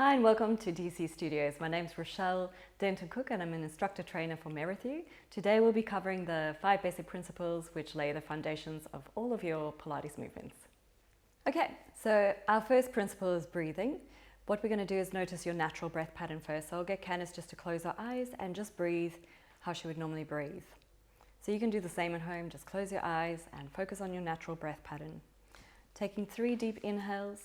Hi and welcome to DC Studios. My name's Rochelle Denton-Cook and I'm an instructor trainer for Merrithew. Today we'll be covering the 5 basic principles which lay the foundations of all of your Pilates movements. Okay, so our first principle is breathing. What we're going to do is notice your natural breath pattern first. So I'll get Candice just to close her eyes and just breathe how she would normally breathe. So you can do the same at home, just close your eyes and focus on your natural breath pattern. Taking 3 deep inhales.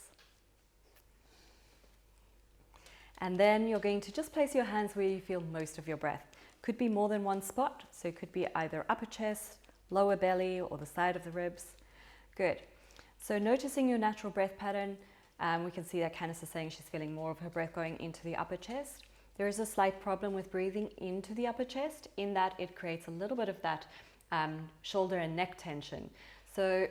And then you're going to just place your hands where you feel most of your breath. Could be more than one spot, so it could be either upper chest, lower belly, or the side of the ribs. Good. So noticing your natural breath pattern, we can see that Candice is saying she's feeling more of her breath going into the upper chest. There is a slight problem with breathing into the upper chest in that it creates a little bit of that shoulder and neck tension. So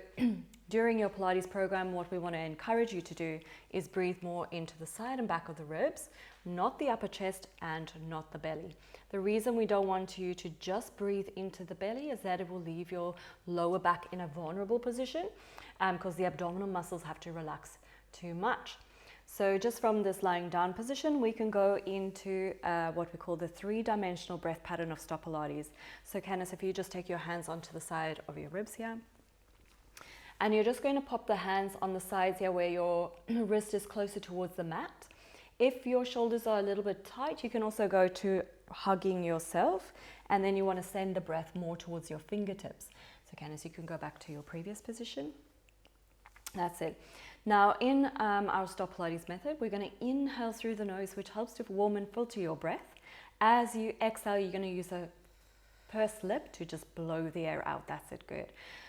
during your Pilates program, what we want to encourage you to do is breathe more into the side and back of the ribs, not the upper chest and not the belly. The reason we don't want you to just breathe into the belly is that it will leave your lower back in a vulnerable position because the abdominal muscles have to relax too much. So just from this lying down position, we can go into what we call the 3-dimensional breath pattern of Stop Pilates. So Candice, if you just take your hands onto the side of your ribs here, and you're just going to pop the hands on the sides here where your wrist is closer towards the mat. If your shoulders are a little bit tight, you can also go to hugging yourself, and then you want to send the breath more towards your fingertips. So Candice, you can go back to your previous position. That's it. Now in our Stop Pilates method, we're going to inhale through the nose, which helps to warm and filter your breath. As you exhale, you're going to use a pursed lip to just blow the air out. That's it, good.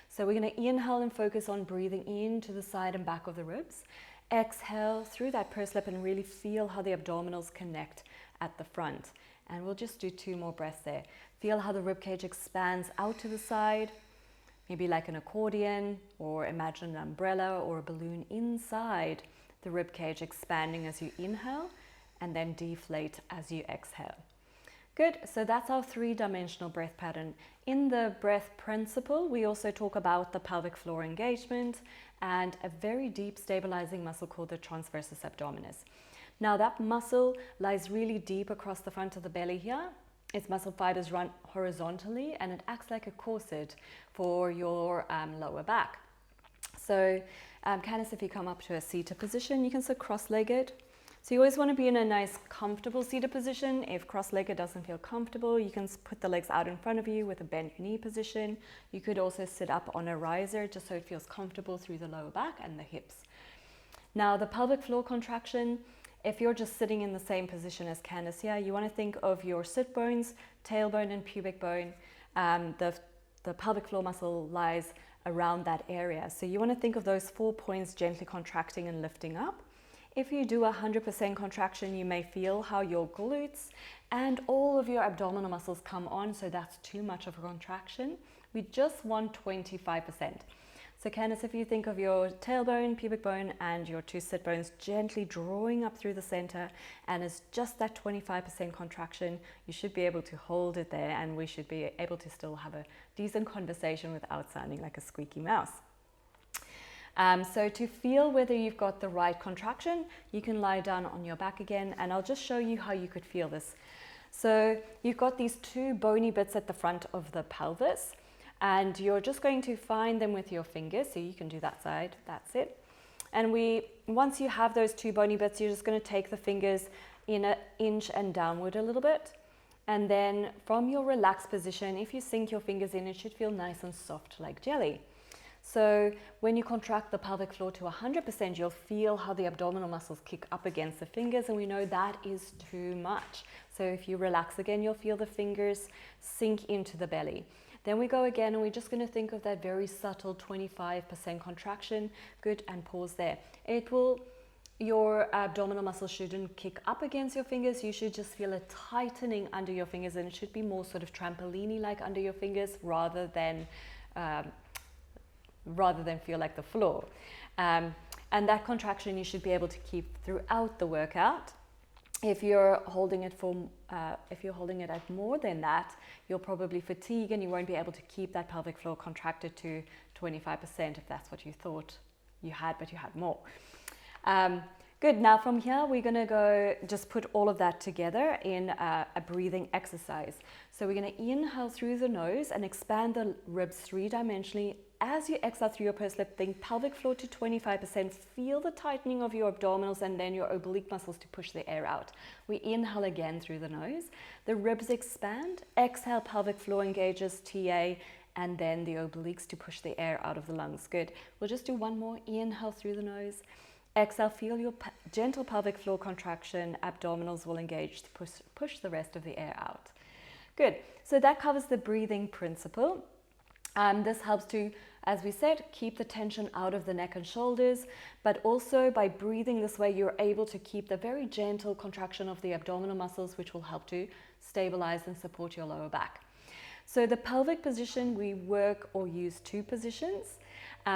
So we're going to inhale and focus on breathing into the side and back of the ribs. Exhale through that pursed lip and really feel how the abdominals connect at the front. And we'll just do 2 more breaths there. Feel how the ribcage expands out to the side, maybe like an accordion, or imagine an umbrella or a balloon inside the ribcage expanding as you inhale and then deflate as you exhale. Good, so that's our 3-dimensional breath pattern. In the breath principle, we also talk about the pelvic floor engagement and a very deep stabilizing muscle called the transversus abdominis. Now that muscle lies really deep across the front of the belly here. Its muscle fibers run horizontally and it acts like a corset for your lower back. So Candice, if you come up to a seated position, you can sit cross-legged. So you always want to be in a nice, comfortable seated position. If cross-legged doesn't feel comfortable, you can put the legs out in front of you with a bent knee position. You could also sit up on a riser just so it feels comfortable through the lower back and the hips. Now the pelvic floor contraction, if you're just sitting in the same position as Candice here, you want to think of your sit bones, tailbone and pubic bone. The pelvic floor muscle lies around that area. So you want to think of those 4 points gently contracting and lifting up. If you do 100% contraction, you may feel how your glutes and all of your abdominal muscles come on, so that's too much of a contraction. We just want 25%. So Candice, if you think of your tailbone, pubic bone, and your 2 sit bones gently drawing up through the center, and it's just that 25% contraction, you should be able to hold it there, and we should be able to still have a decent conversation without sounding like a squeaky mouse. So to feel whether you've got the right contraction, you can lie down on your back again, and I'll just show you how you could feel this. So you've got these 2 bony bits at the front of the pelvis, and you're just going to find them with your fingers. So you can do that side, that's it. And once you have those 2 bony bits, you're just going to take the fingers in an inch and downward a little bit. And then from your relaxed position, if you sink your fingers in, it should feel nice and soft like jelly. So when you contract the pelvic floor to 100%, you'll feel how the abdominal muscles kick up against the fingers, and we know that is too much. So if you relax again, you'll feel the fingers sink into the belly. Then we go again, and we're just going to think of that very subtle 25% contraction. Good, and pause there. Your abdominal muscles shouldn't kick up against your fingers. You should just feel a tightening under your fingers, and it should be more sort of trampoline-like under your fingers rather than feel like the floor. And that contraction you should be able to keep throughout the workout. If you're holding it at more than that, you'll probably fatigue and you won't be able to keep that pelvic floor contracted to 25% if that's what you thought you had, but you had more. Good, now from here we're going to go just put all of that together in a breathing exercise. So we're going to inhale through the nose and expand the ribs three-dimensionally. As you exhale through your pursed lip, think pelvic floor to 25%. Feel the tightening of your abdominals and then your oblique muscles to push the air out. We inhale again through the nose. The ribs expand. Exhale, pelvic floor engages, TA, and then the obliques to push the air out of the lungs. Good. We'll just do one more. Inhale through the nose. Exhale, feel your gentle pelvic floor contraction. Abdominals will engage to push the rest of the air out. Good. So that covers the breathing principle. This helps to, as we said, keep the tension out of the neck and shoulders, but also by breathing this way, you're able to keep the very gentle contraction of the abdominal muscles, which will help to stabilize and support your lower back. So the pelvic position, we work or use two positions.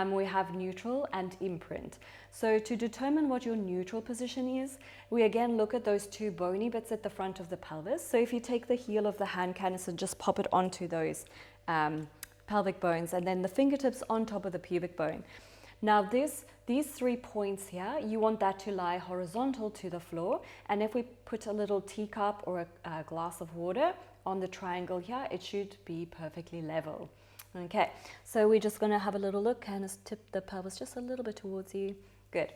We have neutral and imprint. So to determine what your neutral position is, we again look at those two bony bits at the front of the pelvis. So if you take the heel of the hand canvas and just pop it onto those pelvic bones, and then the fingertips on top of the pubic bone. Now these 3 points here, you want that to lie horizontal to the floor. And if we put a little teacup or a glass of water on the triangle here, it should be perfectly level. Okay, so we're just going to have a little look and just tip the pelvis just a little bit towards you. Good.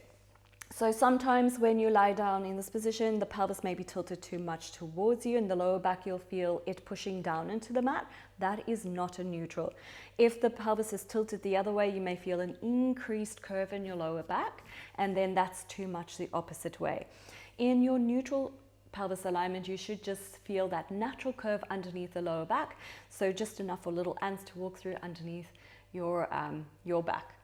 So sometimes when you lie down in this position, the pelvis may be tilted too much towards you. In the lower back, you'll feel it pushing down into the mat. That is not a neutral. If the pelvis is tilted the other way, you may feel an increased curve in your lower back, and then that's too much the opposite way. In your neutral pelvis alignment, you should just feel that natural curve underneath the lower back. So just enough for little ants to walk through underneath your back.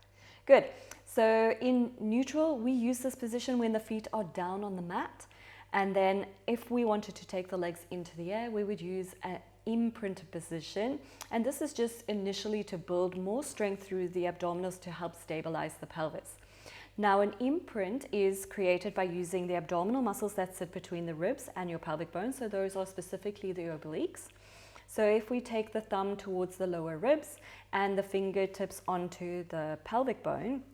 Good. So in neutral, we use this position when the feet are down on the mat. And then if we wanted to take the legs into the air, we would use an imprint position. And this is just initially to build more strength through the abdominals to help stabilize the pelvis. Now an imprint is created by using the abdominal muscles that sit between the ribs and your pelvic bone. So those are specifically the obliques. So if we take the thumb towards the lower ribs and the fingertips onto the pelvic bone,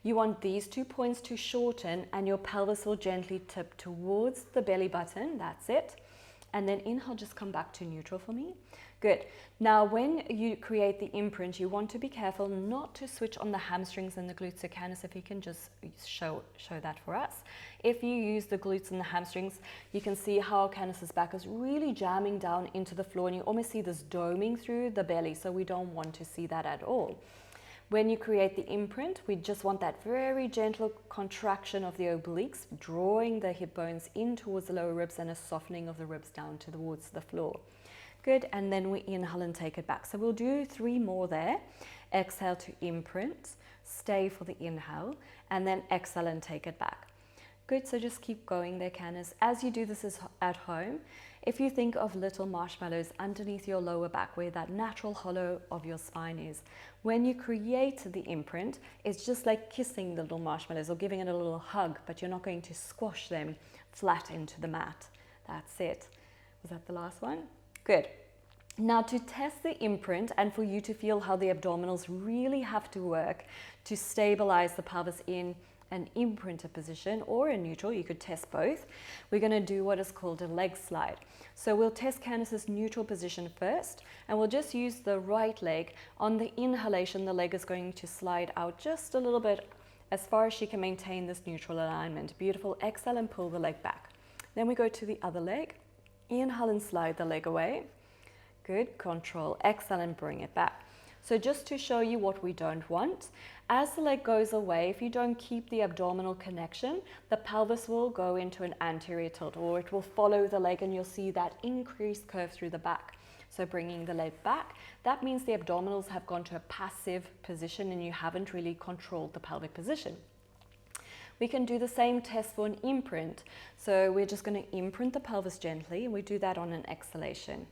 you want these 2 points to shorten and your pelvis will gently tip towards the belly button. That's it. And then inhale, just come back to neutral for me. Good. Now, when you create the imprint, you want to be careful not to switch on the hamstrings and the glutes. So Candice, if you can just show that for us. If you use the glutes and the hamstrings, you can see how Candice's back is really jamming down into the floor, and you almost see this doming through the belly. So we don't want to see that at all. When you create the imprint, we just want that very gentle contraction of the obliques, drawing the hip bones in towards the lower ribs and a softening of the ribs down towards the floor. Good, and then we inhale and take it back. So we'll do 3 more there. Exhale to imprint, stay for the inhale, and then exhale and take it back. Good, so just keep going there, Candice. As you do this at home, if you think of little marshmallows underneath your lower back where that natural hollow of your spine is, when you create the imprint, it's just like kissing the little marshmallows or giving it a little hug, but you're not going to squash them flat into the mat. That's it. Was that the last one? Good. Now to test the imprint and for you to feel how the abdominals really have to work to stabilize the pelvis in an imprinted position or a neutral, you could test both. We're going to do what is called a leg slide. So we'll test Candice's neutral position first, and we'll just use the right leg. On the inhalation, the leg is going to slide out just a little bit as far as she can maintain this neutral alignment. Beautiful. Exhale and pull the leg back. Then we go to the other leg. Inhale and slide the leg away. Good. Control. Exhale and bring it back. So just to show you what we don't want, as the leg goes away, if you don't keep the abdominal connection, the pelvis will go into an anterior tilt, or it will follow the leg and you'll see that increased curve through the back. So bringing the leg back, that means the abdominals have gone to a passive position and you haven't really controlled the pelvic position. We can do the same test for an imprint. So we're just going to imprint the pelvis gently, and we do that on an exhalation.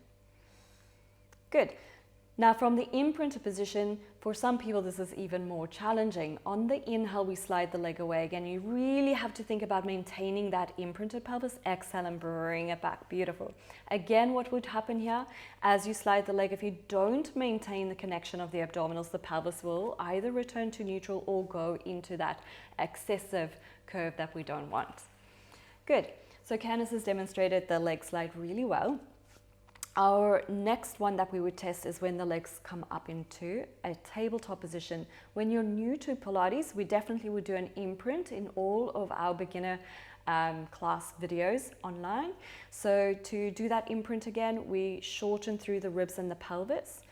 Good. Now from the imprinted position, for some people this is even more challenging. On the inhale, we slide the leg away. Again, you really have to think about maintaining that imprinted pelvis. Exhale and bring it back. Beautiful. Again, what would happen here, as you slide the leg, if you don't maintain the connection of the abdominals, the pelvis will either return to neutral or go into that excessive curve that we don't want. Good. So Candice has demonstrated the leg slide really well. Our next one that we would test is when the legs come up into a tabletop position. When you're new to Pilates, we definitely would do an imprint in all of our beginner class videos online. So to do that imprint again, we shorten through the ribs and the pelvis.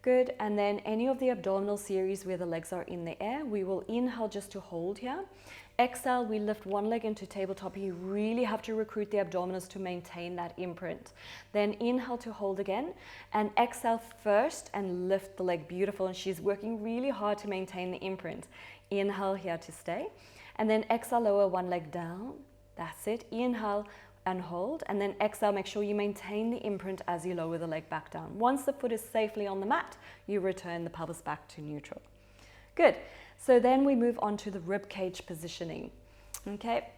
Good. And then any of the abdominal series where the legs are in the air, we will inhale just to hold here. Exhale, we lift one leg into tabletop. You really have to recruit the abdominals to maintain that imprint. Then inhale to hold again, and exhale first and lift the leg. Beautiful. And she's working really hard to maintain the imprint. Inhale here to stay. And then exhale, lower one leg down. That's it. Inhale and hold. And then exhale, make sure you maintain the imprint as you lower the leg back down. Once the foot is safely on the mat, you return the pelvis back to neutral. Good. So then we move on to the rib cage positioning. Okay.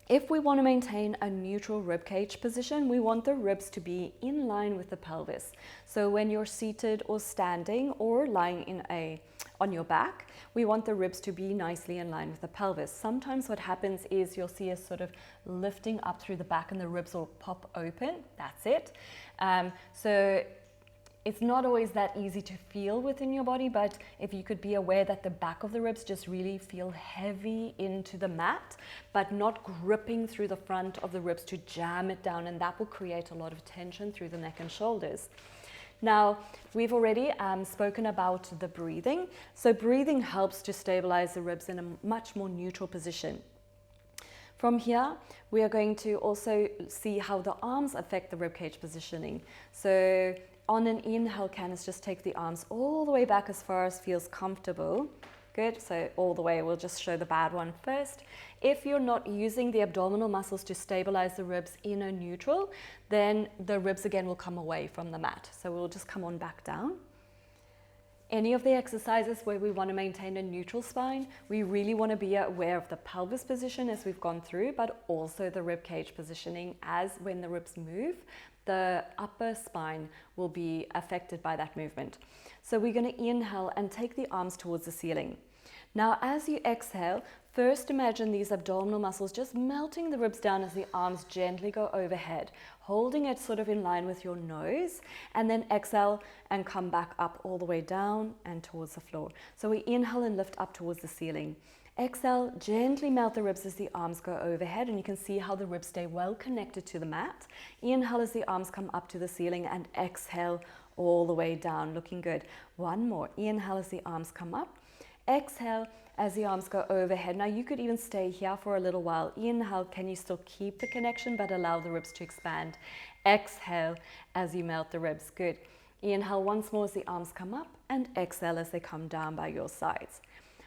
If we want to maintain a neutral rib cage position, we want the ribs to be in line with the pelvis. So when you're seated or standing or lying on your back, we want the ribs to be nicely in line with the pelvis. Sometimes what happens is you'll see us sort of lifting up through the back and the ribs will pop open. That's it. So it's not always that easy to feel within your body, but if you could be aware that the back of the ribs just really feel heavy into the mat, but not gripping through the front of the ribs to jam it down, and that will create a lot of tension through the neck and shoulders. Now, we've already spoken about the breathing. So breathing helps to stabilize the ribs in a much more neutral position. From here, we are going to also see how the arms affect the ribcage positioning. So on an inhale, Candice, just take the arms all the way back as far as feels comfortable. Good, so all the way. We'll just show the bad one first. If you're not using the abdominal muscles to stabilize the ribs in a neutral, then the ribs again will come away from the mat. So we'll just come on back down. Any of the exercises where we want to maintain a neutral spine, we really want to be aware of the pelvis position as we've gone through, but also the rib cage positioning, as when the ribs move, the upper spine will be affected by that movement. So we're going to inhale and take the arms towards the ceiling. Now, as you exhale, first imagine these abdominal muscles just melting the ribs down as the arms gently go overhead, holding it sort of in line with your nose, and then exhale and come back up all the way down and towards the floor. So we inhale and lift up towards the ceiling. Exhale, gently melt the ribs as the arms go overhead, and you can see how the ribs stay well connected to the mat. Inhale as the arms come up to the ceiling, and exhale all the way down, looking good. One more. Inhale as the arms come up. Exhale as the arms go overhead. Now you could even stay here for a little while. Inhale, can you still keep the connection but allow the ribs to expand? Exhale as you melt the ribs. Good. Inhale once more as the arms come up, and exhale as they come down by your sides.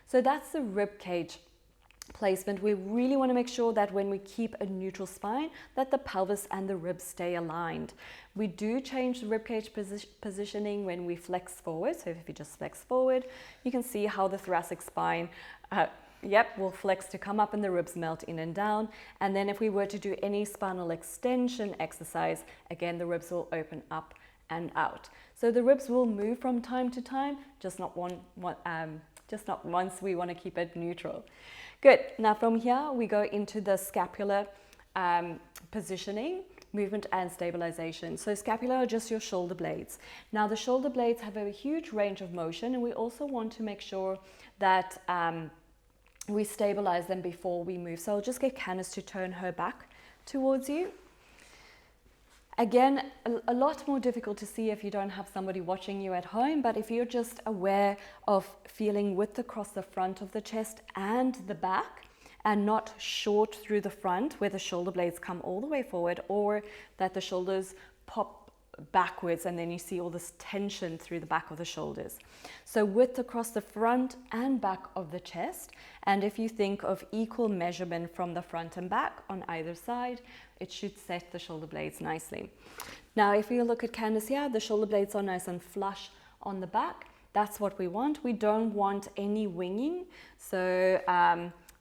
So that's the rib cage placement. We really want to make sure that when we keep a neutral spine, that the pelvis and the ribs stay aligned. We do change the rib cage positioning when we flex forward. So if you just flex forward, you can see how the thoracic spine will flex to come up and the ribs melt in and down. And then if we were to do any spinal extension exercise, again, the ribs will open up and out. So the ribs will move from time to time, just not once. We want to keep it neutral. Good. Now from here, we go into the scapular positioning, movement and stabilization. So scapular are just your shoulder blades. Now the shoulder blades have a huge range of motion, and we also want to make sure that we stabilize them before we move. So I'll just get Candice to turn her back towards you. Again, a lot more difficult to see if you don't have somebody watching you at home, but if you're just aware of feeling width across the front of the chest and the back, and not short through the front where the shoulder blades come all the way forward, or that the shoulders pop backwards and then you see all this tension through the back of the shoulders. So width across the front and back of the chest, and if you think of equal measurement from the front and back on either side, it should set the shoulder blades nicely. Now if you look at Candice here, the shoulder blades are nice and flush on the back. That's what we want. We don't want any winging. So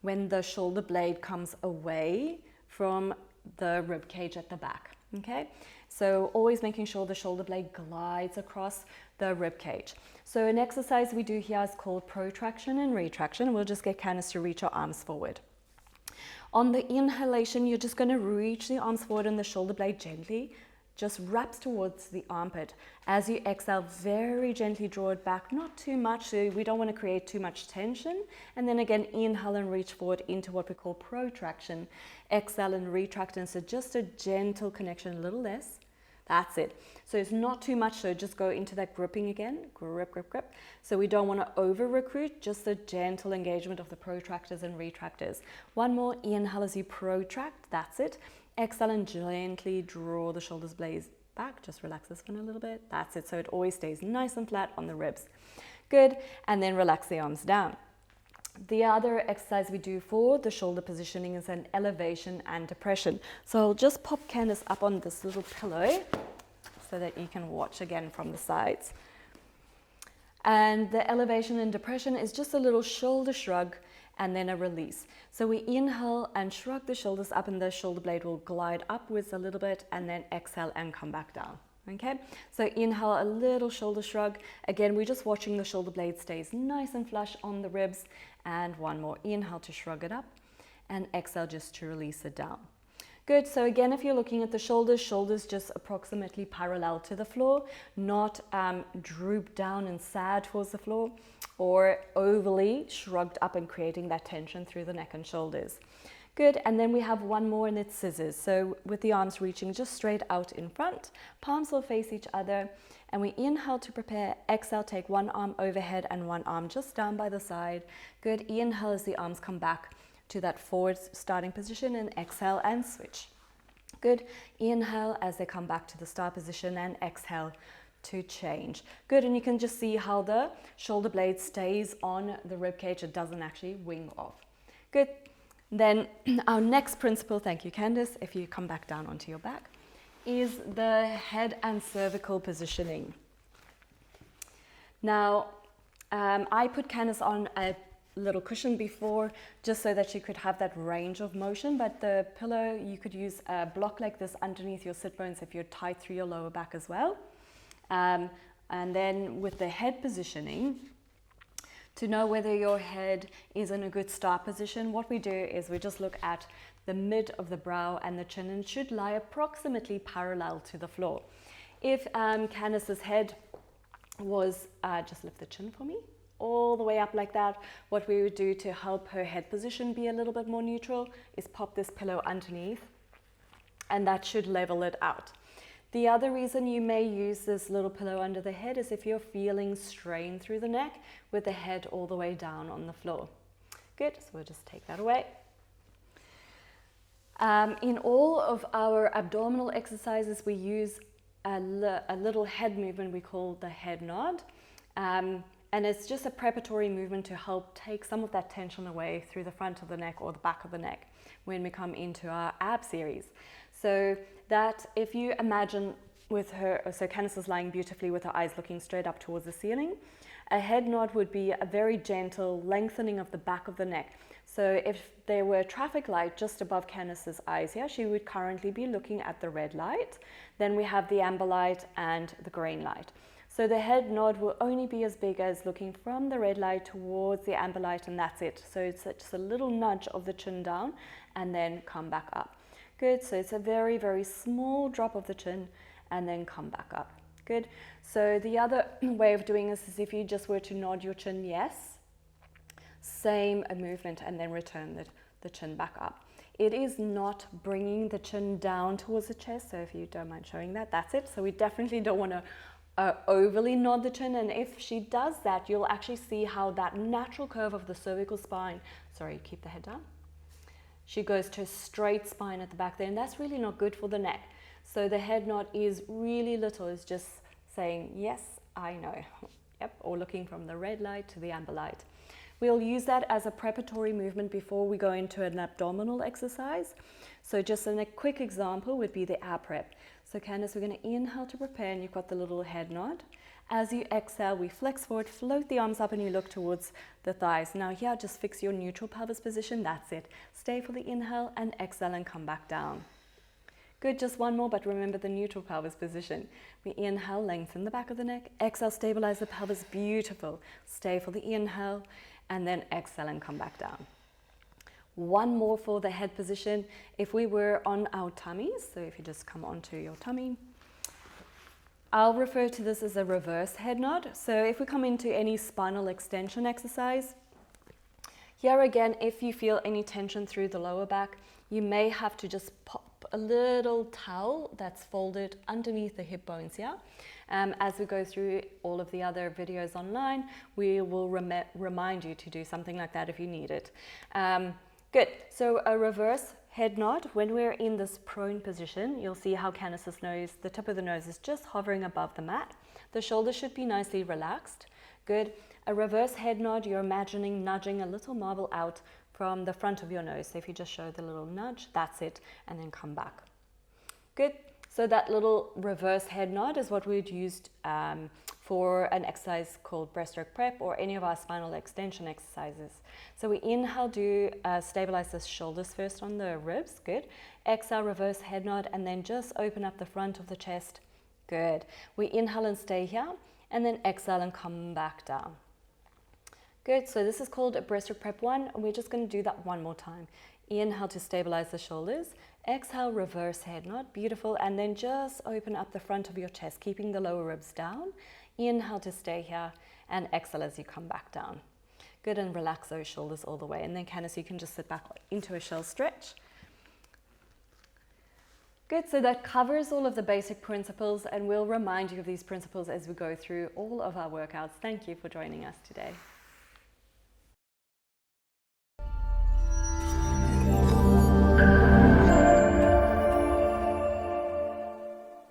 when the shoulder blade comes away from the rib cage at the back, okay? So always making sure the shoulder blade glides across the rib cage. So an exercise we do here is called protraction and retraction. We'll just get Candice to reach her arms forward. On the inhalation, you're just going to reach the arms forward and the shoulder blade gently just wraps towards the armpit. As you exhale, very gently draw it back, not too much, so we don't want to create too much tension. And then again, inhale and reach forward into what we call protraction. Exhale and retract, and so just a gentle connection, a little less. That's it. So it's not too much, so just go into that gripping again, grip, grip, grip. So we don't want to over recruit, just a gentle engagement of the protractors and retractors. One more, inhale as you protract, that's it. Exhale and gently draw the shoulders blades back. Just relax this one a little bit. That's it. So it always stays nice and flat on the ribs. Good. And then relax the arms down. The other exercise we do for the shoulder positioning is an elevation and depression. So I'll just pop Candace up on this little pillow so that you can watch again from the sides. And the elevation and depression is just a little shoulder shrug and then a release. So we inhale and shrug the shoulders up, and the shoulder blade will glide upwards a little bit, and then exhale and come back down. Okay, so inhale, a little shoulder shrug. Again, we're just watching the shoulder blade stays nice and flush on the ribs. And one more, inhale to shrug it up, and exhale just to release it down. Good, so again, if you're looking at the shoulders, shoulders just approximately parallel to the floor, not drooped down and sad towards the floor, or overly shrugged up and creating that tension through the neck and shoulders. Good, and then we have one more, and it's scissors. So with the arms reaching just straight out in front, palms will face each other, and we inhale to prepare. Exhale, take one arm overhead and one arm just down by the side. Good, inhale as the arms come back to that forward starting position, and exhale and switch. Good, inhale as they come back to the start position, and exhale to change. Good, and you can just see how the shoulder blade stays on the rib cage. It doesn't actually wing off. Good. Then our next principle, thank you Candace, if you come back down onto your back, is the head and cervical positioning. Now, I put Candace on a little cushion before just so that she could have that range of motion, but the pillow, you could use a block like this underneath your sit bones if you're tight through your lower back as well. And then with the head positioning, to know whether your head is in a good start position, what we do is we just look at the mid of the brow and the chin, and should lie approximately parallel to the floor. If Candace's head was, just lift the chin for me, all the way up like that, what we would do to help her head position be a little bit more neutral is pop this pillow underneath, and that should level it out. The other reason you may use this little pillow under the head is if you're feeling strain through the neck with the head all the way down on the floor. Good, so we'll just take that away. In all of our abdominal exercises, we use a little head movement we call the head nod. And it's just a preparatory movement to help take some of that tension away through the front of the neck or the back of the neck when we come into our ab series. So that if you imagine with her, so Candace is lying beautifully with her eyes looking straight up towards the ceiling, a head nod would be a very gentle lengthening of the back of the neck. So if there were a traffic light just above Candace's eyes here, she would currently be looking at the red light. Then we have the amber light and the green light. So the head nod will only be as big as looking from the red light towards the amber light, and that's it. So it's just a little nudge of the chin down and then come back up. Good, so it's a very, very small drop of the chin and then come back up. Good, so the other way of doing this is if you just were to nod your chin, yes, same a movement, and then return the chin back up. It is not bringing the chin down towards the chest, so if you don't mind showing that, that's it. So we definitely don't want to overly nod the chin, and if she does that, you'll actually see how that natural curve of the cervical spine, sorry, keep the head down. She goes to a straight spine at the back there, and that's really not good for the neck. So the head nod is really little, is just saying, yes, I know, yep, or looking from the red light to the amber light. We'll use that as a preparatory movement before we go into an abdominal exercise. So just a quick example would be the ab prep. So Candace, we're going to inhale to prepare, and you've got the little head nod. As you exhale, we flex forward, float the arms up, and you look towards the thighs. Now here, just fix your neutral pelvis position. That's it. Stay for the inhale and exhale and come back down. Good, just one more, but remember the neutral pelvis position. We inhale, lengthen the back of the neck. Exhale, stabilize the pelvis. Beautiful. Stay for the inhale and then exhale and come back down. One more for the head position. If we were on our tummies, so if you just come onto your tummy, I'll refer to this as a reverse head nod. So if we come into any spinal extension exercise, here again, if you feel any tension through the lower back, you may have to just pop a little towel that's folded underneath the hip bones here. As we go through all of the other videos online, we will remind you to do something like that if you need it. Good, so a reverse head nod, when we're in this prone position, you'll see how Candace's nose, the tip of the nose is just hovering above the mat. The shoulders should be nicely relaxed. Good. A reverse head nod, you're imagining nudging a little marble out from the front of your nose. So if you just show the little nudge, that's it, and then come back. Good. So that little reverse head nod is what we'd used for an exercise called breaststroke prep or any of our spinal extension exercises. So we inhale, stabilize the shoulders first on the ribs. Good. Exhale, reverse head nod, and then just open up the front of the chest. Good. We inhale and stay here, and then exhale and come back down. Good, so this is called a breaststroke prep 1, and we're just going to do that one more time. Inhale to stabilize the shoulders, exhale, reverse head nod, beautiful, and then just open up the front of your chest, keeping the lower ribs down. Inhale to stay here, and exhale as you come back down. Good, and relax those shoulders all the way, and then Candace, you can just sit back into a shell stretch. Good, so that covers all of the basic principles, and we'll remind you of these principles as we go through all of our workouts. Thank you for joining us today.